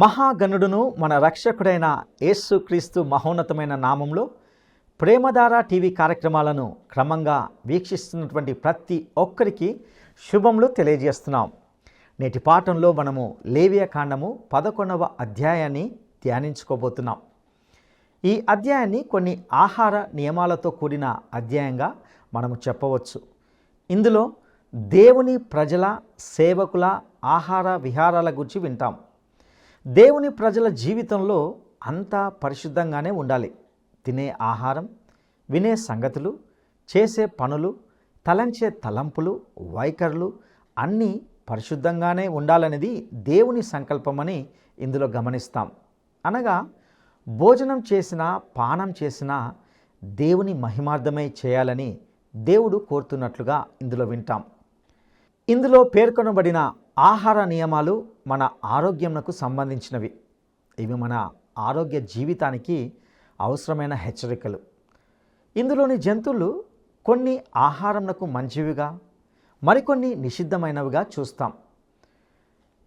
మహాగణుడును మన రక్షకుడైన యేసుక్రీస్తు మహోన్నతమైన నామంలో ప్రేమధార టీవీ కార్యక్రమాలను క్రమంగా వీక్షిస్తున్నటువంటి ప్రతి ఒక్కరికి శుభములు తెలియజేస్తున్నాం. నేటి పాఠంలో మనము లేవియకాండము 11వ అధ్యాయాన్ని ధ్యానించుకోబోతున్నాం. ఈ అధ్యాయాన్ని కొన్ని ఆహార నియమాలతో కూడిన అధ్యాయంగా మనము చెప్పవచ్చు. ఇందులో దేవుని ప్రజల సేవకుల ఆహార విహారాల గురించి వింటాం. దేవుని ప్రజల జీవితంలో అంతా పరిశుద్ధంగానే ఉండాలి. తినే ఆహారం, వినే సంగతులు, చేసే పనులు, తలంచే తలంపులు, వైఖరులు అన్నీ పరిశుద్ధంగానే ఉండాలనేది దేవుని సంకల్పమని ఇందులో గమనిస్తాం. అనగా భోజనం చేసినా పానం చేసినా దేవుని మహిమార్థమై చేయాలని దేవుడు కోరుతున్నట్లుగా ఇందులో వింటాం. ఇందులో పేర్కొనబడిన ఆహార నియమాలు మన ఆరోగ్యంకు సంబంధించినవి. ఇవి మన ఆరోగ్య జీవితానికి అవసరమైన హెచ్చరికలు. ఇందులోని జంతువులు కొన్ని ఆహారంకు మంచివిగా, మరికొన్ని నిషిద్ధమైనవిగా చూస్తాం.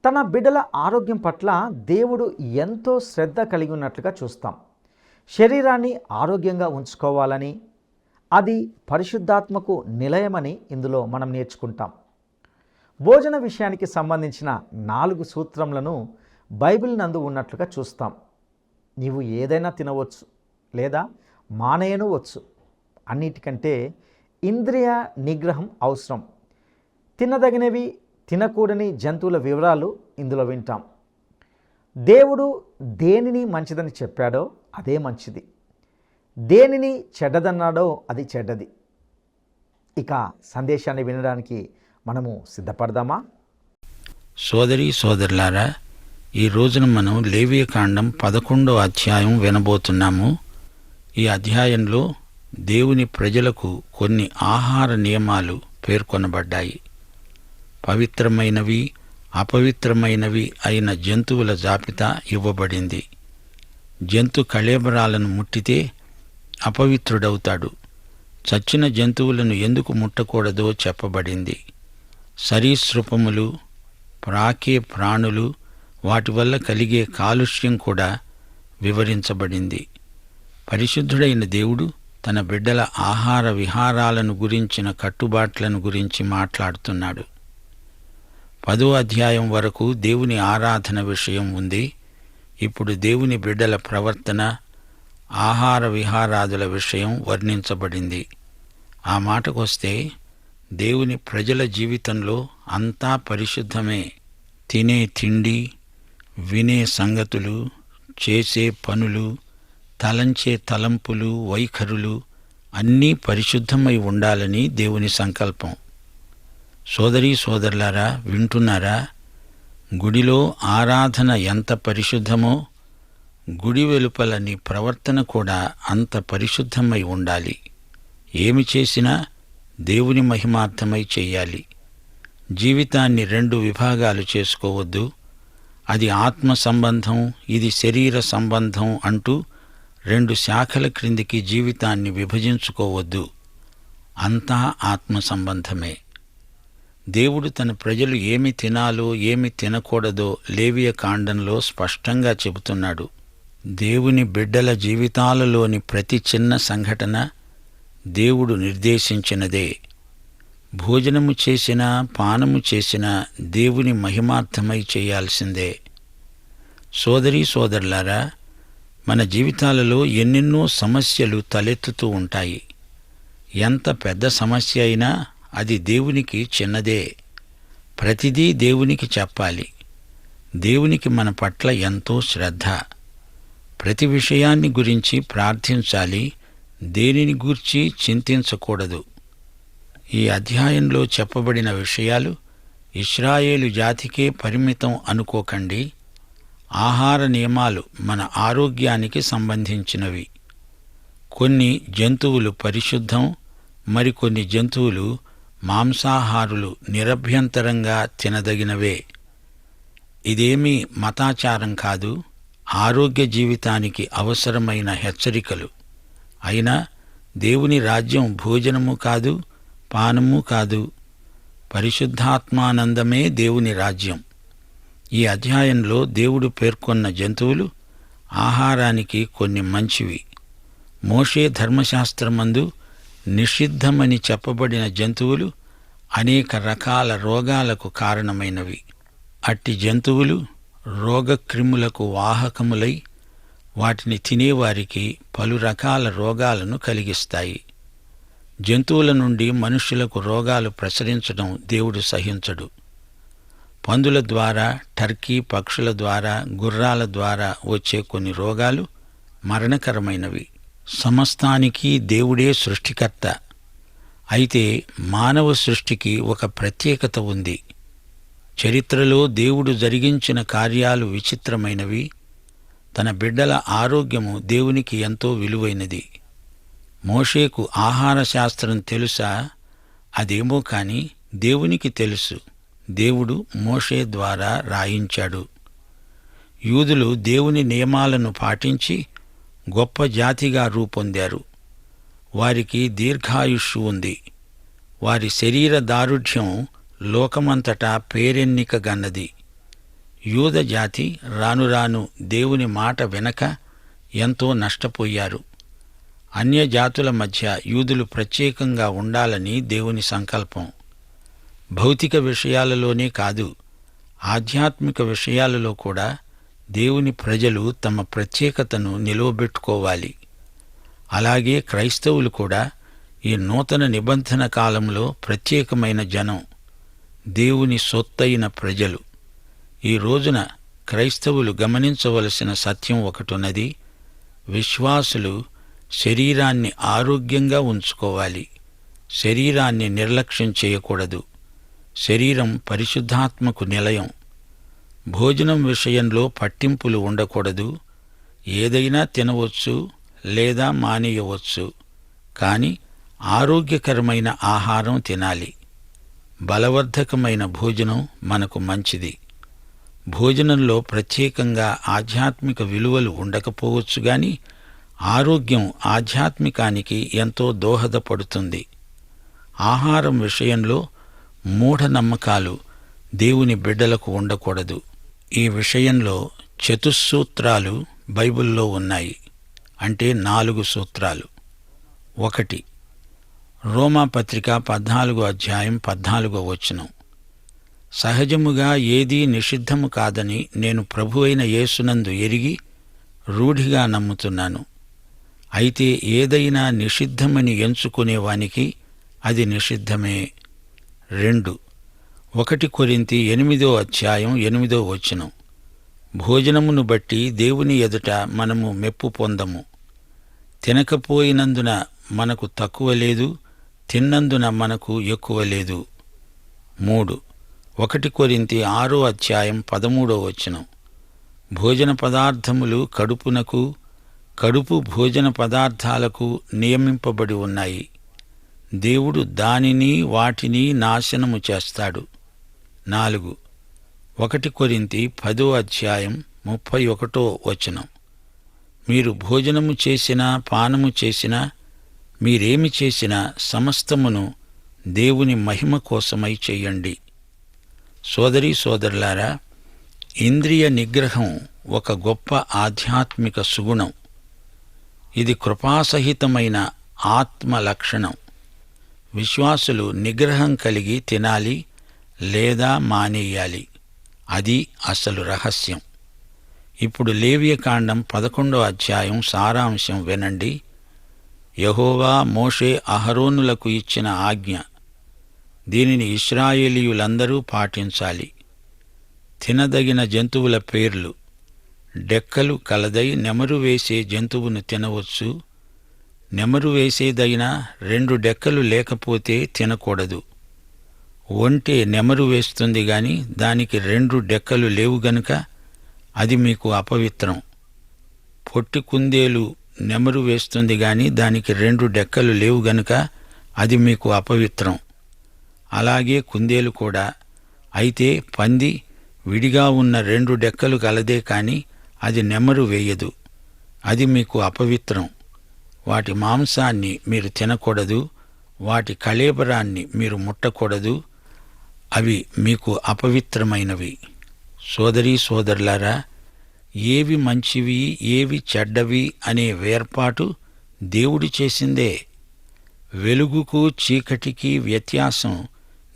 తన బిడ్డల ఆరోగ్యం పట్ల దేవుడు ఎంతో శ్రద్ధ కలిగి ఉన్నట్లుగా చూస్తాం. శరీరాన్ని ఆరోగ్యంగా ఉంచుకోవాలని, అది పరిశుద్ధాత్మకు నిలయమని ఇందులో మనం నేర్చుకుంటాం. భోజన విషయానికి సంబంధించిన 4 సూత్రములను బైబిల్ నందు ఉన్నట్లుగా చూస్తాం. నీవు ఏదైనా తినవచ్చు లేదా మానేయనవచ్చు. అన్నిటికంటే ఇంద్రియ నిగ్రహం అవసరం. తినదగినవి, తినకూడని జంతువుల వివరాలు ఇందులో వింటాం. దేవుడు దేనిని మంచిదని చెప్పాడో అదే మంచిది, దేనిని చెడ్డదన్నాడో అది చెడ్డది. ఇక సందేశాన్ని వినడానికి మనము సిద్ధపడదామా? సోదరీ సోదరులారా, ఈ రోజున మనం లేవియకాండం 11వ అధ్యాయం వినబోతున్నాము. ఈ అధ్యాయంలో దేవుని ప్రజలకు కొన్ని ఆహార నియమాలు పేర్కొనబడ్డాయి. పవిత్రమైనవి, అపవిత్రమైనవి అయిన జంతువుల జాబితా ఇవ్వబడింది. జంతు కళేబరాలను ముట్టితే అపవిత్రుడవుతాడు. చచ్చిన జంతువులను ఎందుకు ముట్టకూడదో చెప్పబడింది. సరీసృపములు, ప్రాకే ప్రాణులు, వాటి వల్ల కలిగే కాలుష్యం కూడా వివరించబడింది. పరిశుద్ధుడైన దేవుడు తన బిడ్డల ఆహార విహారాలను గురించిన కట్టుబాట్లను గురించి మాట్లాడుతున్నాడు. 10వ అధ్యాయం వరకు దేవుని ఆరాధన విషయం ఉంది. ఇప్పుడు దేవుని బిడ్డల ప్రవర్తన, ఆహార విహారాదుల విషయం వర్ణించబడింది. ఆ మాటకొస్తే దేవుని ప్రజల జీవితంలో అంతా పరిశుద్ధమే. తినే తిండి, వినే సంగతులు, చేసే పనులు, తలంచే తలంపులు, వైఖరులు అన్నీ పరిశుద్ధమై ఉండాలని దేవుని సంకల్పం. సోదరీ సోదరులారా, వింటున్నారా? గుడిలో ఆరాధన ఎంత పరిశుద్ధమో, గుడి వెలుపల నీ ప్రవర్తన కూడా అంత పరిశుద్ధమై ఉండాలి. ఏమి చేసినా దేవుని మహిమార్థమై చెయ్యాలి. జీవితాన్ని 2 విభాగాలు చేసుకోవద్దు. అది ఆత్మ సంబంధం, ఇది శరీర సంబంధం అంటూ 2 శాఖల క్రిందికి జీవితాన్ని విభజించుకోవద్దు. అంతా ఆత్మ సంబంధమే. దేవుడు తన ప్రజలు ఏమి తినాలో ఏమి తినకూడదో లేవియకాండంలో స్పష్టంగా చెబుతున్నాడు. దేవుని బిడ్డల జీవితాలలోని ప్రతి చిన్న సంఘటన దేవుడు నిర్దేశించినదే. భోజనము చేసినా పానము చేసినా దేవుని మహిమార్థమై చేయాల్సిందే. సోదరీ సోదరులారా, మన జీవితాలలో ఎన్నెన్నో సమస్యలు తలెత్తుతూ ఉంటాయి. ఎంత పెద్ద సమస్య అయినా అది దేవునికి చిన్నదే. ప్రతిదీ దేవునికి చెప్పాలి. దేవునికి మన పట్ల ఎంతో శ్రద్ధ. ప్రతి విషయాన్ని గురించి ప్రార్థించాలి. దేనిని గూర్చి చింతించకూడదు. ఈ అధ్యాయంలో చెప్పబడిన విషయాలు ఇశ్రాయేలు జాతికే పరిమితం అనుకోకండి. ఆహార నియమాలు మన ఆరోగ్యానికి సంబంధించినవి. కొన్ని జంతువులు పరిశుద్ధం, మరికొన్ని జంతువులు మాంసాహారులు నిరభ్యంతరంగా తినదగినవే. ఇదేమీ మతాచారం కాదు, ఆరోగ్య జీవితానికి అవసరమైన హెచ్చరికలు. అయినా దేవుని రాజ్యం భోజనము కాదు, పానము కాదు. పరిశుద్ధాత్మానందమే దేవుని రాజ్యం. ఈ అధ్యాయంలో దేవుడు పేర్కొన్న జంతువులు ఆహారానికి కొన్ని మంచివి. మోషే ధర్మశాస్త్రమందు నిషిద్ధమని చెప్పబడిన జంతువులు అనేక రకాల రోగాలకు కారణమైనవి. అట్టి జంతువులు రోగక్రిములకు వాహకములై వాటిని తినేవారికి పలు రకాల రోగాలను కలిగిస్తాయి. జంతువుల నుండి మనుష్యులకు రోగాలు ప్రసరించడం దేవుడు సహించడు. పందుల ద్వారా, టర్కీ పక్షుల ద్వారా, గుర్రాల ద్వారా వచ్చే కొన్ని రోగాలు మరణకరమైనవి. సమస్తానికి దేవుడే సృష్టికర్త. అయితే మానవ సృష్టికి ఒక ప్రత్యేకత ఉంది. చరిత్రలో దేవుడు జరిగించిన కార్యాలు విచిత్రమైనవి. తన బిడ్డల ఆరోగ్యము దేవునికి ఎంతో విలువైనది. మోషేకు ఆహార శాస్త్రం తెలుసా? అదేమో కాని దేవునికి తెలుసు. దేవుడు మోషే ద్వారా రాయించాడు. యూదులు దేవుని నియమాలను పాటించి గొప్ప జాతిగా రూపొందారు. వారికి దీర్ఘాయుష్షు ఉంది. వారి శరీర దారుఢ్యం లోకమంతటా పేరెన్నికగన్నది. యూద జాతి రాను రాను దేవుని మాట వెనక ఎంతో నష్టపోయారు. అన్యజాతుల మధ్య యూదులు ప్రత్యేకంగా ఉండాలని దేవుని సంకల్పం. భౌతిక విషయాలలోనే కాదు, ఆధ్యాత్మిక విషయాలలో కూడా దేవుని ప్రజలు తమ ప్రత్యేకతను నిలువబెట్టుకోవాలి. అలాగే క్రైస్తవులు కూడా ఈ నూతన నిబంధన కాలంలో ప్రత్యేకమైన జనం, దేవుని సొత్తైన ప్రజలు. ఈ రోజున క్రైస్తవులు గమనించవలసిన సత్యం ఒకటున్నది. విశ్వాసులు శరీరాన్ని ఆరోగ్యంగా ఉంచుకోవాలి. శరీరాన్ని నిర్లక్ష్యం చేయకూడదు. శరీరం పరిశుద్ధాత్మకు నిలయం. భోజనం విషయంలో పట్టింపులు ఉండకూడదు. ఏదైనా తినవచ్చు లేదా మానేయవచ్చు, కాని ఆరోగ్యకరమైన ఆహారం తినాలి. బలవర్ధకమైన భోజనం మనకు మంచిది. భోజనంలో ప్రత్యేకంగా ఆధ్యాత్మిక విలువలు ఉండకపోవచ్చు గాని ఆరోగ్యం ఆధ్యాత్మికానికి ఎంతో దోహదపడుతుంది. ఆహారం విషయంలో మూఢనమ్మకాలు దేవుని బిడ్డలకు ఉండకూడదు. ఈ విషయంలో చతుస్సూత్రాలు బైబిల్లో ఉన్నాయి. అంటే 4 సూత్రాలు. 1. రోమాపత్రిక 14వ అధ్యాయం 14వ వచనం. సహజముగా ఏదీ నిషిద్ధము కాదని నేను ప్రభువైన యేసునందు ఎరిగి రూఢిగా నమ్ముతున్నాను. అయితే ఏదైనా నిషిద్ధమని ఎంచుకునేవానికి అది నిషిద్ధమే. 2. 1 కొరింథీ 8వ అధ్యాయం 8వ వచనం. భోజనమును బట్టి దేవుని ఎదుట మనము మెప్పు పొందము. తినకపోయినందున మనకు తక్కువ లేదు, తిన్నందున మనకు ఎక్కువ లేదు. 3. 1 కొరింథీ 6వ అధ్యాయం 13వ వచనం. భోజన పదార్థములు కడుపునకు, కడుపు భోజన పదార్థాలకు నియమింపబడి ఉన్నాయి. దేవుడు దానిని వాటిని నాశనము చేస్తాడు. 4. 1 కొరింథీ 10వ అధ్యాయం 31వ వచనం. మీరు భోజనము చేసినా పానము చేసినా మీరేమి చేసినా సమస్తమును దేవుని మహిమ కోసమై చెయ్యండి. సోదరీ సోదరులారా, ఇంద్రియ నిగ్రహం ఒక గొప్ప ఆధ్యాత్మిక సుగుణం. ఇది కృపాసహితమైన ఆత్మ లక్షణం. విశ్వాసులు నిగ్రహం కలిగి తినాలి లేదా మానేయాలి. అది అసలు రహస్యం. ఇప్పుడు లేవియకాండం 11వ అధ్యాయం సారాంశం వినండి. యెహోవా మోషే అహరోనులకు ఇచ్చిన ఆజ్ఞ. దీనిని ఇశ్రాయేలీయులందరూ పాటించాలి. తినదగిన జంతువుల పేర్లు. డెక్కలు కలదై నెమరు వేసే జంతువును తినవచ్చు. నెమరు వేసేదైనా 2 డెక్కలు లేకపోతే తినకూడదు. ఒంటె నెమరు వేస్తుంది గాని దానికి 2 డెక్కలు లేవు గనుక అది మీకు అపవిత్రం. పొట్టి కుందేలు నెమరు వేస్తుంది గాని దానికి 2 డెక్కలు లేవు గనుక అది మీకు అపవిత్రం. అలాగే కుందేలు కూడా. అయితే పంది విడిగా ఉన్న 2 డెక్కలు కలదే కాని అది నెమరు వేయదు. అది మీకు అపవిత్రం. వాటి మాంసాన్ని మీరు తినకూడదు. వాటి కళేబరాన్ని మీరు ముట్టకూడదు. అవి మీకు అపవిత్రమైనవి. సోదరీ సోదరులారా, ఏవి మంచివి ఏవి చెడ్డవి అనే వేర్పాటు దేవుడు చేసిందే. వెలుగుకు చీకటికి వ్యత్యాసం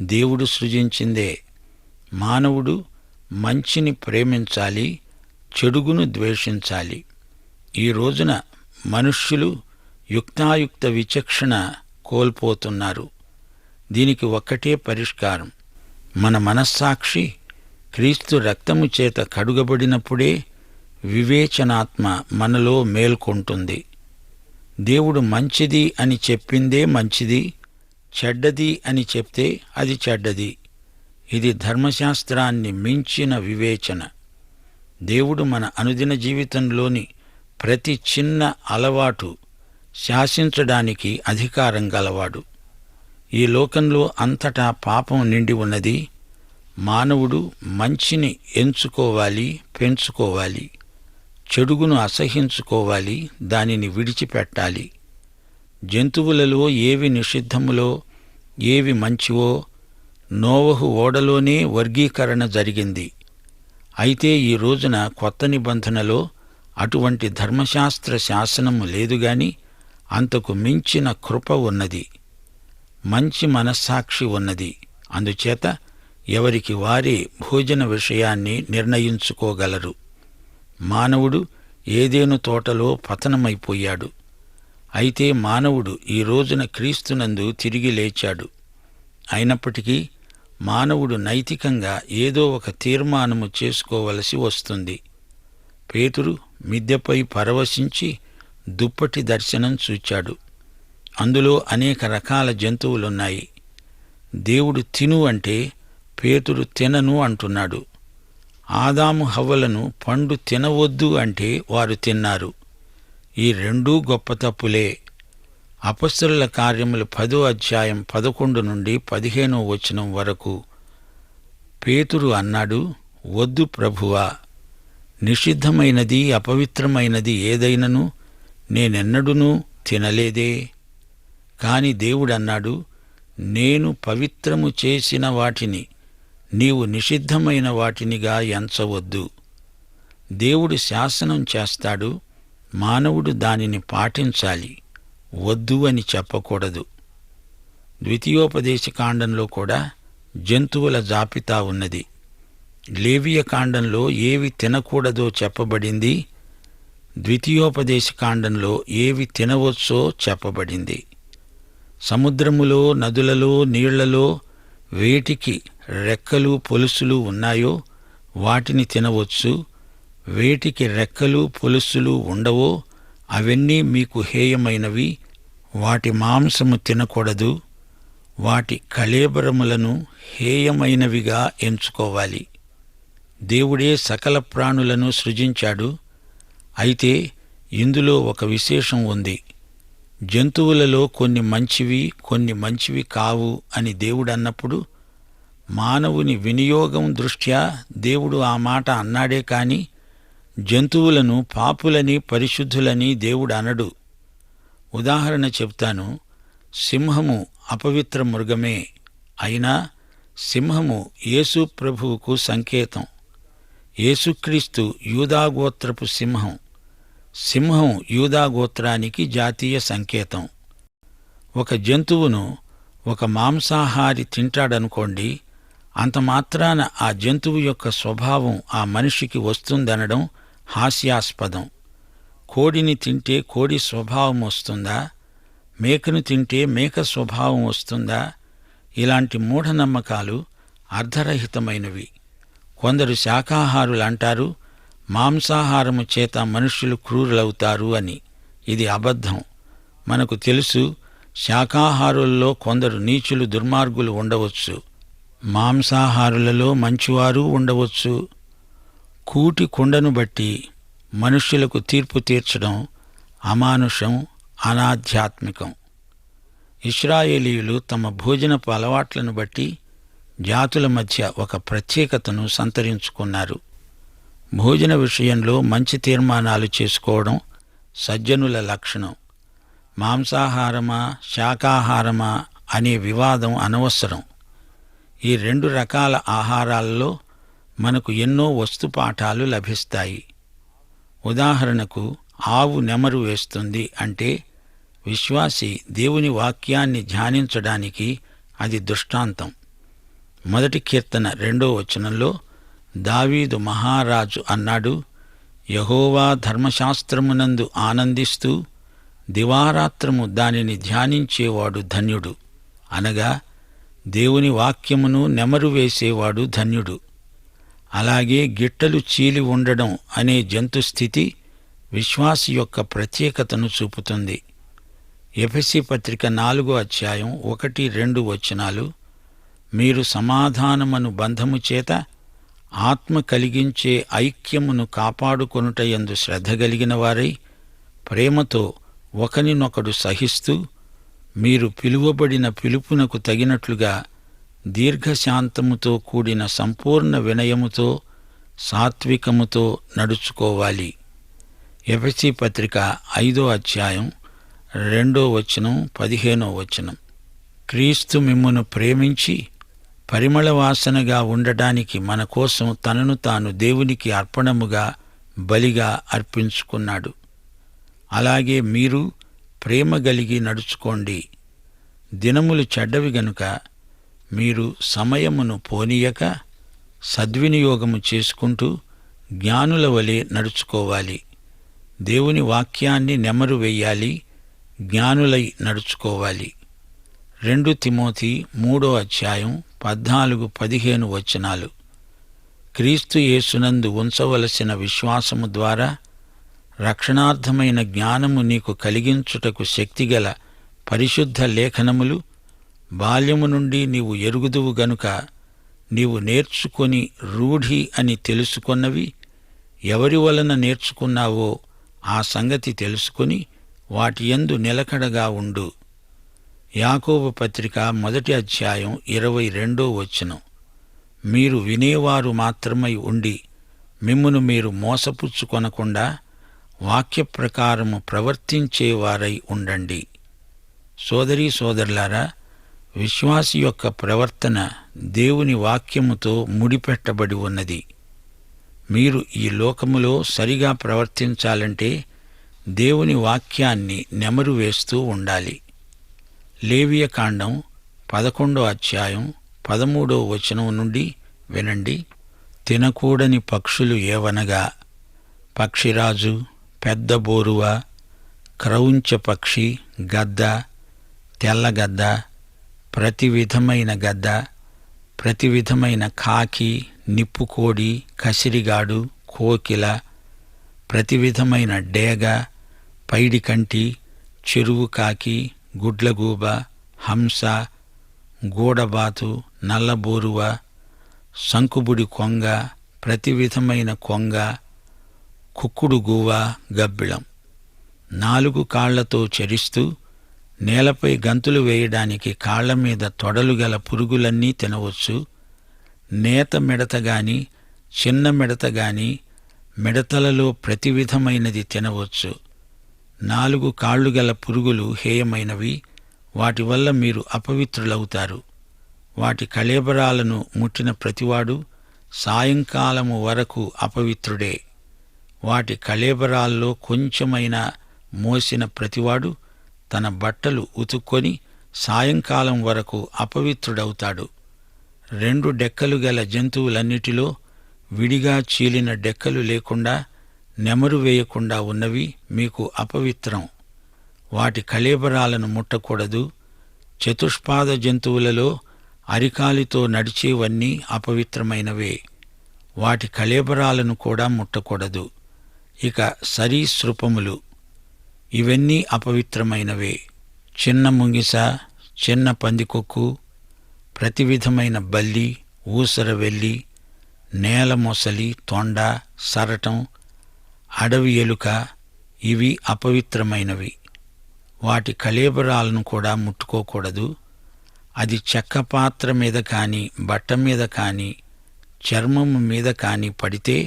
దేవుడు సృజించిందే. మానవుడు మంచిని ప్రేమించాలి, చెడుగును ద్వేషించాలి. ఈ రోజున మనుష్యులు యుక్తాయుక్త విచక్షణ కోల్పోతున్నారు. దీనికి ఒక్కటే పరిష్కారం. మన మనస్సాక్షి క్రీస్తు రక్తము చేత కడుగబడినప్పుడే వివేచనాత్మ మనలో మేల్కొంటుంది. దేవుడు మంచిది అని చెప్పిందే మంచిది, చెడ్డది అని చెప్తే అది చెడ్డది. ఇది ధర్మశాస్త్రాన్ని మించిన వివేచన. దేవుడు మన అనుదిన జీవితంలోని ప్రతి చిన్న అలవాటు శాసించడానికి అధికారం గలవాడు. ఈ లోకంలో అంతటా పాపం నిండి ఉన్నది. మానవుడు మంచిని ఎంచుకోవాలి, పెంచుకోవాలి. చెడుగును అసహ్యించుకోవాలి, దానిని విడిచిపెట్టాలి. జంతువులలో ఏవి నిషిద్ధములో ఏవి మంచివో నోవహు ఓడలోనే వర్గీకరణ జరిగింది. అయితే ఈ రోజున కొత్త నిబంధనలో అటువంటి ధర్మశాస్త్ర శాసనము లేదుగాని అంతకు మించిన కృప ఉన్నది. మంచి మనస్సాక్షి ఉన్నది. అందుచేత ఎవరికి వారే భోజన విషయాన్ని నిర్ణయించుకోగలరు. మానవుడు ఏదెను తోటలో పతనమైపోయాడు. అయితే మానవుడు ఈ రోజున క్రీస్తునందు తిరిగి లేచాడు. అయినప్పటికీ మానవుడు నైతికంగా ఏదో ఒక తీర్మానము చేసుకోవలసి వస్తుంది. పేతురు మిద్దెపై పరవశించి దుప్పటి దర్శనం చూచాడు. అందులో అనేక రకాల జంతువులున్నాయి. దేవుడు తిను అంటే పేతురు తినను అంటున్నాడు. ఆదాము హవ్వలను పండు తినవద్దు అంటే వారు తిన్నారు. ఈ రెండూ గొప్ప తప్పులే. అపొస్తలుల కార్యములు 10వ అధ్యాయం 11 నుండి 15వ వచనం వరకు పేతురు అన్నాడు, వద్దు ప్రభువా, నిషిద్ధమైనది అపవిత్రమైనది ఏదైనను నేనెన్నడూనూ తినలేదే. కాని దేవుడన్నాడు, నేను పవిత్రము చేసిన వాటిని నీవు నిషిద్ధమైన వాటినిగా ఎంచవద్దు. దేవుడు శాసనం చేస్తాడు, మానవుడు దానిని పాటించాలి, వద్దు అని చెప్పకూడదు. ద్వితీయోపదేశ కాండంలో కూడా జంతువుల జాబితా ఉన్నది. లేవియ కాండంలో ఏవి తినకూడదో చెప్పబడింది. ద్వితీయోపదేశ కాండంలో ఏవి తినవచ్చో చెప్పబడింది. సముద్రములో నదులలో నీళ్లలో వేటికి రెక్కలు పొలుసులు ఉన్నాయో వాటిని తినవచ్చు. వేటికి రెక్కలు పొలుసులు ఉండవో అవన్నీ మీకు హేయమైనవి. వాటి మాంసము తినకూడదు. వాటి కళేబరములను హేయమైనవిగా ఎంచుకోవాలి. దేవుడే సకల ప్రాణులను సృజించాడు. అయితే ఇందులో ఒక విశేషం ఉంది. జంతువులలో కొన్ని మంచివి, కొన్ని మంచివి కావు అని దేవుడన్నప్పుడు మానవుని వినియోగం దృష్ట్యా దేవుడు ఆ మాట అన్నాడే కాని జంతువులను పాపులని పరిశుద్ధులని దేవుడు అనడు. ఉదాహరణ చెప్తాను. సింహము అపవిత్ర మృగమే. అయినా సింహము యేసు ప్రభువుకు సంకేతం. యేసుక్రీస్తు యూదాగోత్రపు సింహం. సింహం యూదాగోత్రానికి జాతీయ సంకేతం. ఒక జంతువును ఒక మాంసాహారి తింటాడనుకోండి, అంత మాత్రాన ఆ జంతువు యొక్క స్వభావం ఆ మనిషికి వస్తుందనడం హాస్యాస్పదం. కోడిని తింటే కోడి స్వభావం వస్తుందా? మేకను తింటే మేక స్వభావం వస్తుందా? ఇలాంటి మూఢనమ్మకాలు అర్ధరహితమైనవి. కొందరు శాకాహారులు అంటారు, మాంసాహారము చేత మనుష్యులు క్రూరులవుతారు అని. ఇది అబద్ధం. మనకు తెలుసు, శాకాహారుల్లో కొందరు నీచులు దుర్మార్గులు ఉండవచ్చు. మాంసాహారులలో మంచివారు ఉండవచ్చు. కూటి కుండను బట్టి మనుష్యులకు తీర్పు తీర్చడం అమానుషం, అనాధ్యాత్మికం. ఇశ్రాయేలీయులు తమ భోజనపు అలవాట్లను బట్టి జాతుల మధ్య ఒక ప్రత్యేకతను సంతరించుకున్నారు. భోజన విషయంలో మంచి తీర్మానాలు చేసుకోవడం సజ్జనుల లక్షణం. మాంసాహారమా శాకాహారమా అనే వివాదం అనవసరం. ఈ రెండు రకాల ఆహారాల్లో మనకు ఎన్నో వస్తుపాఠాలు లభిస్తాయి. ఉదాహరణకు, ఆవు నెమరు వేస్తుంది అంటే విశ్వాసి దేవుని వాక్యాన్ని ధ్యానించడానికి అది దృష్టాంతం. 1 కీర్తన 2వ వచనంలో దావీదు మహారాజు అన్నాడు, యెహోవా ధర్మశాస్త్రమునందు ఆనందిస్తూ దివారాత్రము దానిని ధ్యానించేవాడు ధన్యుడు. అనగా దేవుని వాక్యమును నెమరు వేసేవాడు ధన్యుడు. అలాగే గిట్టలు చీలి ఉండడం అనే జంతుస్థితి విశ్వాసి యొక్క ప్రత్యేకతను చూపుతుంది. ఎఫెసీ పత్రిక 4వ అధ్యాయం 1-2 వచనాలు, మీరు సమాధానమను బంధము చేత ఆత్మ కలిగించే ఐక్యమును కాపాడుకొనుటయందు శ్రద్ధ కలిగిన వారై ప్రేమతో ఒకనినొకడు సహిస్తూ మీరు పిలువబడిన పిలుపునకు తగినట్లుగా దీర్ఘశాంతముతో కూడిన సంపూర్ణ వినయముతో సాత్వికముతో నడుచుకోవాలి. ఎఫెసీ పత్రిక 5వ అధ్యాయం 2వ వచనం 15వ వచనం. క్రీస్తు మిమ్మును ప్రేమించి పరిమళ వాసనగా ఉండడానికి మన కోసం తనను తాను దేవునికి అర్పణముగా బలిగా అర్పించుకున్నాడు. అలాగే మీరు ప్రేమ గలిగి నడుచుకోండి. దినములు చెడ్డవి గనుక మీరు సమయమును పోనీయక సద్వినియోగము చేసుకుంటూ జ్ఞానుల వలె నడుచుకోవాలి. దేవుని వాక్యాన్ని నెమరు వెయ్యాలి, జ్ఞానులై నడుచుకోవాలి. 2 తిమోతి 3వ అధ్యాయం 14-15 వచనాలు. క్రీస్తు యేసునందు ఉంచవలసిన విశ్వాసము ద్వారా రక్షణార్థమైన జ్ఞానము నీకు కలిగించుటకు శక్తిగల పరిశుద్ధ లేఖనములు బాల్యము నుండి నీవు ఎరుగుదువు గనుక నీవు నేర్చుకొని రూఢి అని తెలుసుకొన్నవి ఎవరి వలన నేర్చుకున్నావో ఆ సంగతి తెలుసుకొని వాటి యందు నిలకడగా ఉండు. యాకోబు పత్రిక 1వ అధ్యాయం 22వ వచనం. మీరు వినేవారు మాత్రమై ఉండి మిమ్మును మీరు మోసపుచ్చుకొనకుండా వాక్య ప్రకారము ప్రవర్తించేవారై ఉండండి. సోదరీ సోదరులారా, విశ్వాసి యొక్క ప్రవర్తన దేవుని వాక్యముతో ముడిపెట్టబడి ఉన్నది. మీరు ఈ లోకములో సరిగా ప్రవర్తించాలంటే దేవుని వాక్యాన్ని నెమరు వేస్తూ ఉండాలి. లేవియకాండం 11వ అధ్యాయం 13వ వచనం నుండి వినండి. తినకూడని పక్షులు ఏవనగా పక్షిరాజు, పెద్ద బోరువ, క్రౌంచ పక్షి, గద్ద, తెల్లగద్ద, ప్రతి విధమైన గద్ద, ప్రతి విధమైన కాకి, నిప్పుకోడి, కసిరిగాడు, కోకిల, ప్రతి విధమైన డేగ, పైడికంటి, చెరువు కాకి, గుడ్లగూబ, హంస, గూడబాతు, నల్లబోరువ, సంకుబుడి కొంగ, ప్రతి విధమైన కొంగ, కుక్కుడుగూవ, గబ్బిళం 4 కాళ్లతో చరిస్తూ నేలపై గంతులు వేయడానికి కాళ్ల మీద తొడలు గల పురుగులన్నీ తినవచ్చు. నేత మిడతగాని, చిన్న మిడతగాని, మిడతలలో ప్రతి విధమైనది తినవచ్చు. 4 కాళ్లు గల పురుగులు హేయమైనవి, వాటి వల్ల మీరు అపవిత్రులవుతారు. వాటి కళేబరాలను ముట్టిన ప్రతివాడు సాయంకాలము వరకు అపవిత్రుడే. వాటి కళేబరాల్లో కొంచెమైనా మోసిన ప్రతివాడు తన బట్టలు ఉతుక్కొని సాయంకాలం వరకు అపవిత్రుడవుతాడు. 2 డెక్కలు గల జంతువులన్నిటిలో విడిగా చీలిన డెక్కలు లేకుండా నెమరు వేయకుండా ఉన్నవి మీకు అపవిత్రం. వాటి కళేబరాలను ముట్టకూడదు. చతుష్పాద జంతువులలో అరికాలితో నడిచేవన్నీ అపవిత్రమైనవే. వాటి కళేబరాలను కూడా ముట్టకూడదు. ఇక సరీసృపములు, ఇవన్నీ అపవిత్రమైనవే. చిన్న ముంగిస, చిన్న పందికొక్కు, ప్రతి విధమైన బల్లి, ఊసరవెల్లి, నేల మొసలి, తొండ, సరటం, అడవి ఎలుక, ఇవి అపవిత్రమైనవి. వాటి కళేబరాలను కూడా ముట్టుకోకూడదు. అది చెక్క పాత్ర మీద కాని, బట్ట మీద కాని, చర్మము మీద కాని పడితే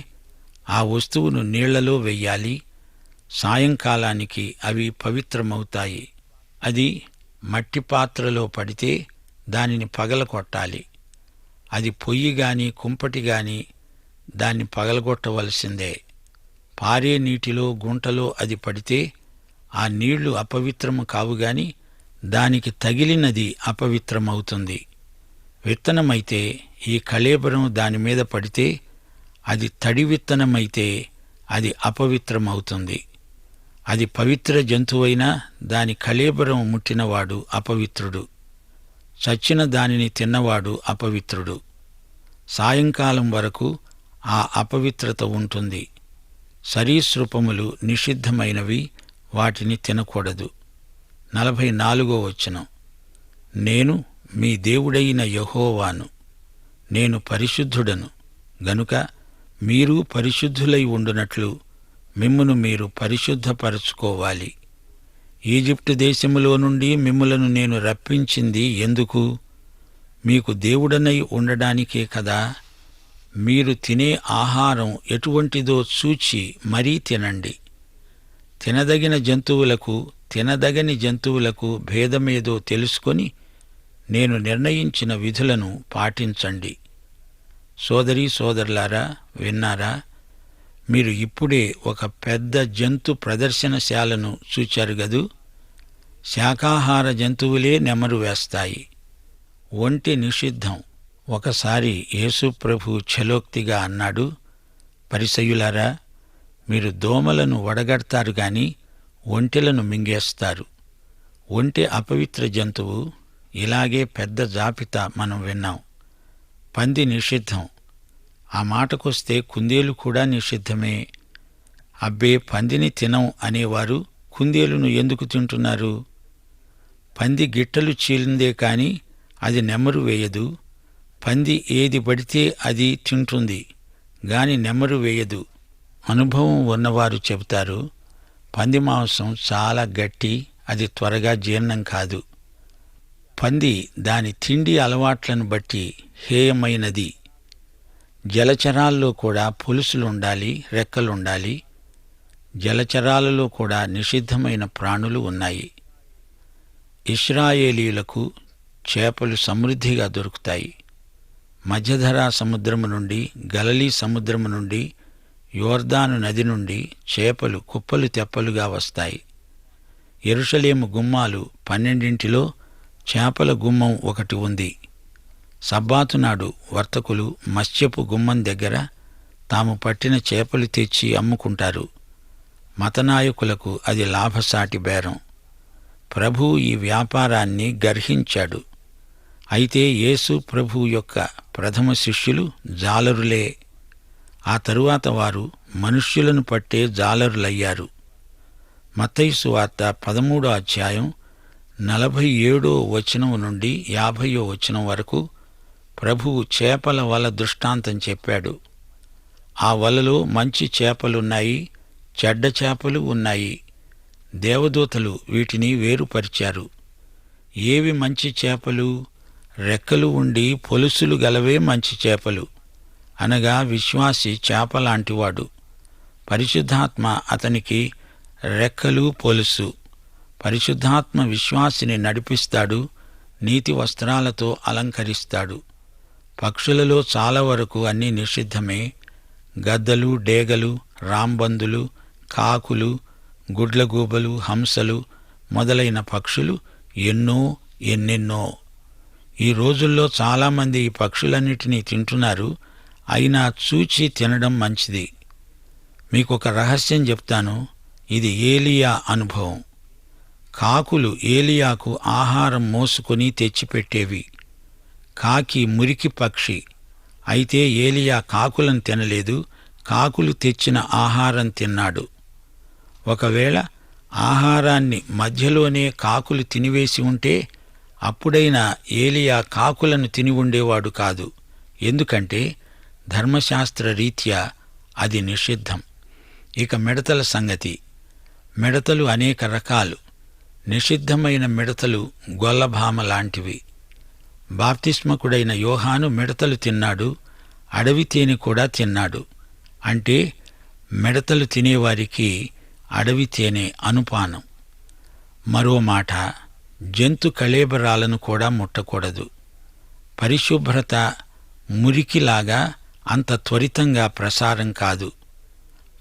ఆ వస్తువును నీళ్లలో వెయ్యాలి. సాయంకాలానికి అవి పవిత్రమవుతాయి. అది మట్టి పాత్రలో పడితే దానిని పగలకొట్టాలి. అది పొయ్యి గాని, కుంపటి గాని, దాన్ని పగలగొట్టవలసిందే. పారే నీటిలో గుంటలో అది పడితే ఆ నీళ్లు అపవిత్రము కావుగాని దానికి తగిలినది అపవిత్రమవుతుంది. విత్తనమైతే ఈ కళేబరం దానిమీద పడితే అది తడి విత్తనమైతే అది అపవిత్రమవుతుంది. అది పవిత్ర జంతువైనా దాని కళేబరం ముట్టినవాడు అపవిత్రుడు. చచ్చిన దానిని తిన్నవాడు అపవిత్రుడు. సాయంకాలం వరకు ఆ అపవిత్రత ఉంటుంది. సరీసృపములు నిషిద్ధమైనవి, వాటిని తినకూడదు. 44వ వచనం. నేను మీ దేవుడైన యెహోవాను, నేను పరిశుద్ధుడను గనుక మీరు పరిశుద్ధులై ఉండునట్లు మిమ్మును మీరు పరిశుద్ధపరచుకోవాలి. ఈజిప్టు దేశములో నుండి మిమ్ములను నేను రప్పించింది ఎందుకు? మీకు దేవుడనై ఉండడానికే కదా. మీరు తినే ఆహారం ఎటువంటిదో చూచి మరీ తినండి. తినదగిన జంతువులకు తినదగని జంతువులకు భేదమేదో తెలుసుకొని నేను నిర్ణయించిన విధులను పాటించండి. సోదరీ సోదరులారా, విన్నారా? మీరు ఇప్పుడే ఒక పెద్ద జంతు ప్రదర్శనశాలను చూచారు గదూ. శాకాహార జంతువులే నెమరు వేస్తాయి. ఒంటె నిషిద్ధం. ఒకసారి యేసు ప్రభు ఛలోక్తిగా అన్నాడు, పరిసయ్యులారా, మీరు దోమలను వడగడతారు గాని ఒంటెలను మింగేస్తారు. ఒంటె అపవిత్ర జంతువు. ఇలాగే పెద్ద జాబితా మనం విన్నాం. పంది నిషిద్ధం. ఆ మాటకొస్తే కుందేలు కూడా నిషిద్ధమే. అబ్బే, పందిని తినం అనేవారు కుందేలును ఎందుకు తింటున్నారు? పంది గిట్టలు చీలిందే కాని అది నెమరు వేయదు. పంది ఏది పడితే అది తింటుంది గాని నెమరు వేయదు. అనుభవం ఉన్నవారు చెబుతారు, పంది మాంసం చాలా గట్టి, అది త్వరగా జీర్ణం కాదు. పంది దాని తిండి అలవాట్లను బట్టి హేయమైనది. జలచరాల్లో కూడా పులుసులుండాలి, రెక్కలుండాలి. జలచరాలలో కూడా నిషిద్ధమైన ప్రాణులు ఉన్నాయి. ఇశ్రాయేలీయులకు చేపలు సమృద్ధిగా దొరుకుతాయి. మధ్యధరా సముద్రము నుండి, గలిలీ సముద్రము నుండి, యోర్దాను నది నుండి చేపలు కుప్పలు తెప్పలుగా వస్తాయి. యెరూషలేము గుమ్మాలు 12లో చేపల గుమ్మం ఒకటి ఉంది. సబ్బాతునాడు వర్తకులు మత్స్యపు గుమ్మం దగ్గర తాము పట్టిన చేపలు తెచ్చి అమ్ముకుంటారు. మతనాయకులకు అది లాభసాటి బేరం. ప్రభువు ఈ వ్యాపారాన్ని గర్హించాడు. అయితే యేసు ప్రభువు యొక్క ప్రథమ శిష్యులు జాలరులే. ఆ తరువాత వారు మనుష్యులను పట్టే జాలరులయ్యారు. మత్తయి సువార్త 13వ అధ్యాయం 47వ వచనం నుండి 50వ వచనం వరకు ప్రభువు చేపల వల దృష్టాంతం చెప్పాడు. ఆ వలలో మంచి చేపలున్నాయి, చెడ్డ చేపలు ఉన్నాయి. దేవదూతలు వీటిని వేరుపరిచారు. ఏవి మంచి చేపలు? రెక్కలు ఉండి పొలుసులు గలవే మంచి చేపలు. అనగా విశ్వాసి చేపలాంటివాడు. పరిశుద్ధాత్మ అతనికి రెక్కలు, పొలుసు. పరిశుద్ధాత్మ విశ్వాసిని నడిపిస్తాడు, నీతి వస్త్రాలతో అలంకరిస్తాడు. పక్షులలో చాలా వరకు అన్నీ నిషిద్ధమే. గద్దలు, డేగలు, రాంబందులు, కాకులు, గుడ్లగూబలు, హంసలు మొదలైన పక్షులు ఎన్నెన్నో. ఈ రోజుల్లో చాలామంది ఈ పక్షులన్నిటినీ తింటున్నారు. అయినా చూచి తినడం మంచిది. మీకొక రహస్యం చెప్తాను. ఇది ఏలియా అనుభవం. కాకులు ఏలియాకు ఆహారం మోసుకొని తెచ్చిపెట్టేవి. కాకి మురికి పక్షి. అయితే ఏలియా కాకులను తినలేదు, కాకులు తెచ్చిన ఆహారం తిన్నాడు. ఒకవేళ ఆహారాన్ని మధ్యలోనే కాకులు తినివేసి ఉంటే అప్పుడైనా ఏలియా కాకులను తిని ఉండేవాడు కాదు. ఎందుకంటే ధర్మశాస్త్ర రీత్యా అది నిషిద్ధం. ఇక మిడతల సంగతి. మిడతలు అనేక రకాలు. నిషిద్ధమైన మిడతలు గొల్లభామ లాంటివి. బాప్తిస్మకుడైన యోహాను మిడతలు తిన్నాడు, అడవి తేనె కూడా తిన్నాడు. అంటే మిడతలు తినేవారికి అడవి తేనె అనుపానం. మరో మాట, జంతు కళేబరాలను కూడా ముట్టకూడదు. పరిశుభ్రత మురికిలాగా అంత త్వరితంగా ప్రసారం కాదు.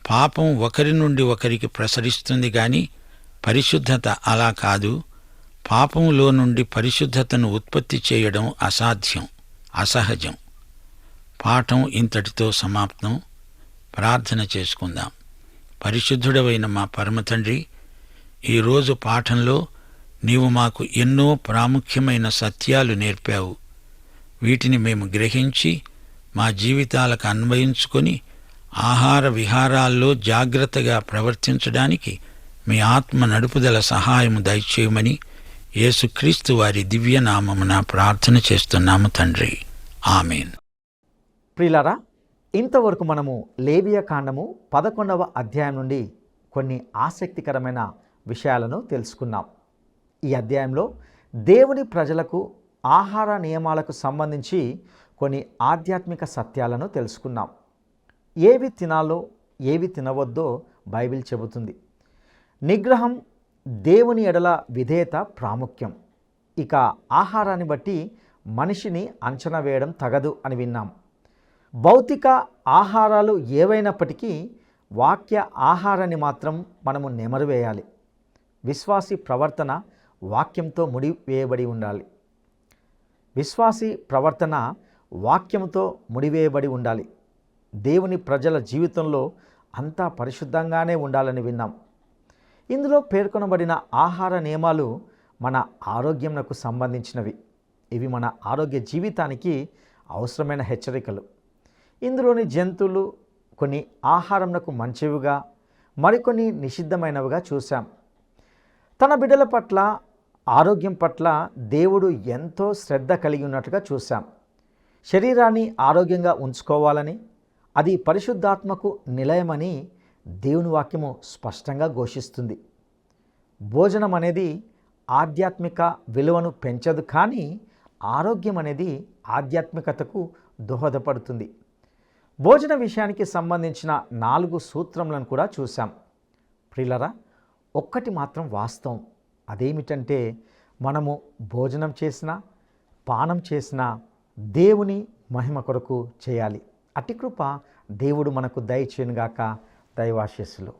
పాపం ఒకరి నుండి ఒకరికి ప్రసరిస్తుంది గాని పరిశుద్ధత అలా కాదు. పాపంలో నుండి పరిశుద్ధతను ఉత్పత్తి చేయడం అసాధ్యం, అసహజం. పాఠం ఇంతటితో సమాప్తం. ప్రార్థన చేసుకుందాం. పరిశుద్ధుడవైన మా పరమతండ్రి, ఈరోజు పాఠంలో నీవు మాకు ఎన్నో ప్రాముఖ్యమైన సత్యాలు నేర్పావు. వీటిని మేము గ్రహించి మా జీవితాలకు అన్వయించుకొని ఆహార విహారాల్లో జాగ్రత్తగా ప్రవర్తించడానికి మీ ఆత్మ నడుపుదల సహాయము దయచేయమని యేసుక్రీస్తు వారి దివ్యనామమున ప్రార్థన చేస్తున్నాము తండ్రి. ఆమేన్. ప్రియులారా, ఇంతవరకు మనము లేవియా కాండము 11వ అధ్యాయం నుండి కొన్ని ఆసక్తికరమైన విషయాలను తెలుసుకున్నాం. ఈ అధ్యాయంలో దేవుని ప్రజలకు ఆహార నియమాలకు సంబంధించి కొన్ని ఆధ్యాత్మిక సత్యాలను తెలుసుకున్నాం. ఏవి తినాలో ఏవి తినవద్దో బైబిల్ చెబుతుంది. నిగ్రహం, దేవుని ఎడల విధేయత ప్రాముఖ్యం. ఇక ఆహారాన్ని బట్టి మనిషిని అంచనా వేయడం తగదు అని విన్నాం. భౌతిక ఆహారాలు ఏవైనప్పటికీ వాక్య ఆహారాన్ని మాత్రం మనము నెమరువేయాలి. విశ్వాసి ప్రవర్తన వాక్యంతో ముడివేయబడి ఉండాలి. విశ్వాసి ప్రవర్తన వాక్యంతో ముడివేయబడి ఉండాలి. దేవుని ప్రజల జీవితంలో అంతా పరిశుద్ధంగానే ఉండాలని విన్నాం. ఇందులో పేర్కొనబడిన ఆహార నియమాలు మన ఆరోగ్యంకు సంబంధించినవి. ఇవి మన ఆరోగ్య జీవితానికి అవసరమైన హెచ్చరికలు. ఇందులోని జంతువులు కొన్ని ఆహారంకు మంచివిగా, మరికొన్ని నిషిద్ధమైనవిగా చూశాం. తన బిడ్డల పట్ల, ఆరోగ్యం పట్ల దేవుడు ఎంతో శ్రద్ధ కలిగి ఉన్నట్టుగా చూశాం. శరీరాన్ని ఆరోగ్యంగా ఉంచుకోవాలని, అది పరిశుద్ధాత్మకు నిలయమని దేవుని వాక్యము స్పష్టంగా ఘోషిస్తుంది. భోజనం అనేది ఆధ్యాత్మిక విలువను పెంచదు, కానీ ఆరోగ్యం అనేది ఆధ్యాత్మికతకు దోహదపడుతుంది. భోజన విషయానికి సంబంధించిన 4 సూత్రములను కూడా చూశాం. ప్రియులరా, ఒక్కటి మాత్రం వాస్తవం. అదేమిటంటే, మనము భోజనం చేసినా పానం చేసినా దేవుని మహిమ కొరకు చేయాలి. అట్టి కృప దేవుడు మనకు దయచేయునుగాక. దైవాశీస్సులు.